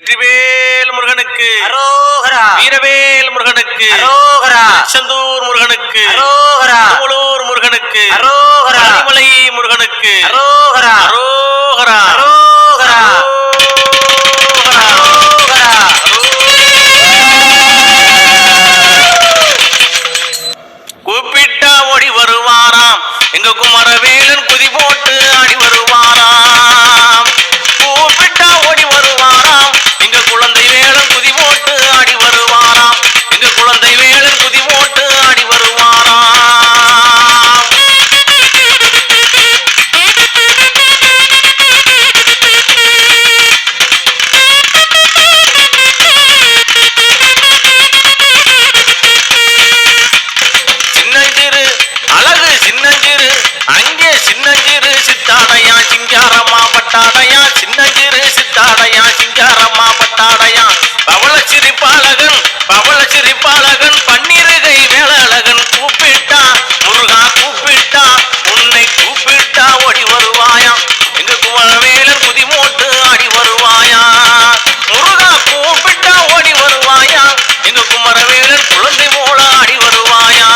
வெற்றிவேல் முருகனுக்கு அரோகரா. வீரவேல் முருகனுக்கு அரோகரா. செந்தூர் முருகனுக்கு அரோகரா. திருமலூர் முருகனுக்கு அரோகரா. மலை முருகனுக்கு அரோகரா. அரோகரா. அரோகரா. கூப்பிட்டா ஓடி வருவாராம் எங்க குமரவேலன் குதி போட்டு ஆடி வருவாராம். கூப்பிட்டா ஓடி வருவாராம் எங்க குழந்தை வேலன் குதி போட்டு ஆடி வருவாராம். எங்க குழந்தை வேலன் குதி போட்டு ஆடி வருவாராம். சின்னஞ்சிறு அழகு சின்னஞ்சிறு அங்கே சின்னஞ்சிறு சித்தாடையா சிங்காரம்மா பட்டாடையா. சின்னஞ்சிறு சித்தாடையா சிங்காரம்மா பட்டாடையா. பவள சிரிப்பாளகன் பவள சிரிப்பாளகன் பன்னிருகை வேளழகன் கூப்பிட்டா முருகா கூப்பிட்டா உன்னை கூப்பிட்டா ஓடி வருவாயா. எங்க குமரவேலன் குதி மோட்டு ஆடி வருவாயா. முருகா கூப்பிட்டா ஓடி வருவாயா. எங்க குமரவேலன் குழந்தை போல ஆடி வருவாயா.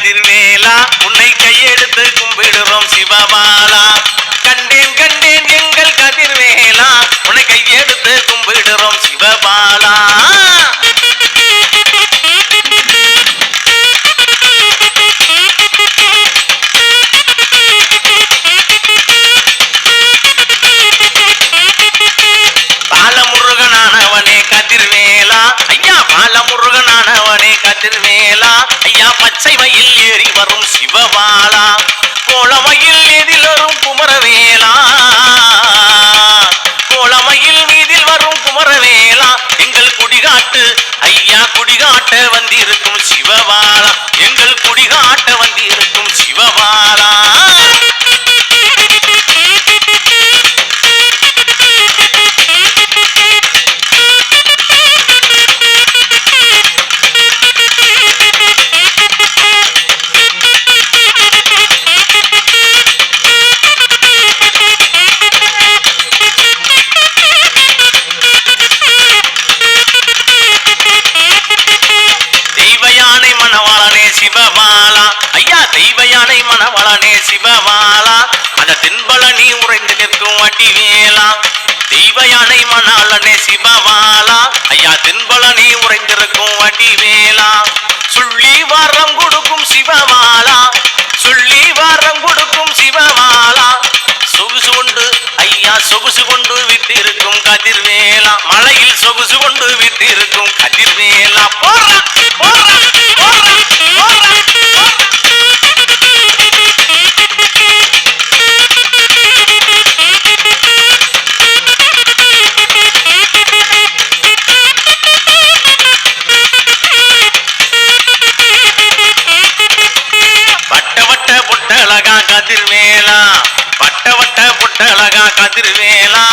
கதிர்வேலா உன்னை கையெடுத்து கும்பிடுறோம் சிவபாலா. கண்டேன் கண்டேன் எங்கள் கதிர்வேலா உன்னை கையெடுத்து கும்பிடுறோம் சிவபாலா. பாலமுருகனானவனே கதிர்வேலா ஐயா, பாலமுருகனானவனே கதிர்வேலா ஐயா, பச்சை மயில் ஏறி வரும் சிவபாலா, கோலமயில் எதில் வரும் குமரவேலா, கோலமயில் மீதில் வரும் குமரவேலா, எங்கள் குடிகாட்டு ஐயா குடிகாட்ட வந்திருக்கும் சிவபாலா, எங்கள் குடிகாட்ட வந்திருக்கும் சிவபாலா. சிவபாலா ஐயா, தெய்வ யானை மணவாளனே சிவபாலா, அந்த தென்பழனி உறைந்து நிற்கும் வடிவேலா, தெய்வ யானை மணாளனே சிவபாலா ஐயா, தென்பழனி உறைந்திருக்கும் வடிவேலா, சொல்லி வாரம் கொடுக்கும் சிவபாலா, சொல்லி வாரம் கொடுக்கும் சிவபாலா, சொகுசு கொண்டு ஐயா சொகுசு கொண்டு விட்டிருக்கும் கதிர்வேலா, மலையில் சொகுசு கொண்டு விட்டிருக்கும் கதிர்வேலா. போறா போறா போறா போறா. வட்ட வட்ட புட்டழகா கதிர்வேலா, வட்ட வட்ட புட்டழகா கதிர்வேலா,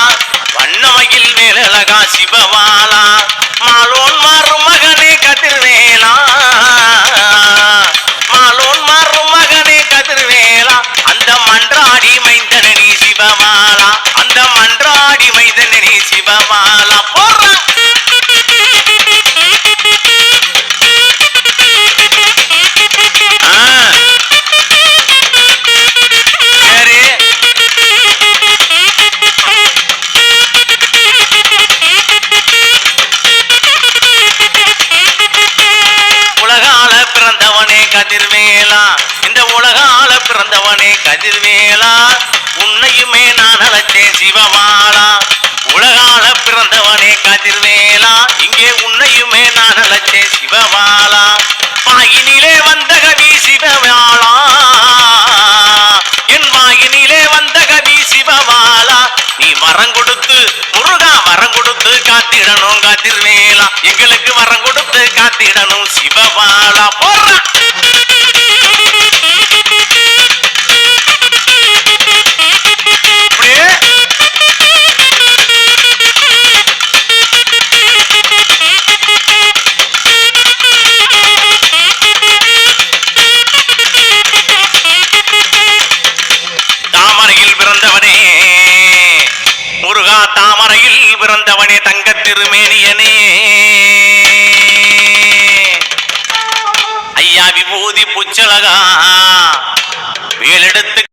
வண்ணமயில் மேலழகா சிவபாலா, மாலோன் மாறும் மகனே கதிர்வேலா, மாலோன் மாறும் மகனே கதிர்வேலா, அந்த மன்றாடி மைந்தனி சிவபாலா, அந்த மன்றாடி மைந்தனி சிவபாலா. போறா சரி. உலகால பிறந்தவனே கதிர்வேலா, இந்த உலகால பிறந்தவனே கதிர்வேலா, உன்னையுமே நான் அழைச்சேன் சிவபாலா, உலகால பிறந்தவனே கதிர்வேலா, இங்கே உன்னையுமே நான் அழைச்சேன் சிவபாலா, பாயினிலே வந்த கவி சிவபாலா, என் வாயினிலே வந்த கவி சிவபாலா, நீ வரம் கொடுத்து முருகா வரம் கொடுத்து காத்திடணும் கதிர்வேலா, எங்களுக்கு வரம் கொடுத்து காத்திடணும் சிவபாலா. போறா தாமரையில் பிறந்தவனே முருகா, தாமரையில் பிறந்தவனே தங்க திருமேனியனே ஐயா, விபூதி புச்சழகா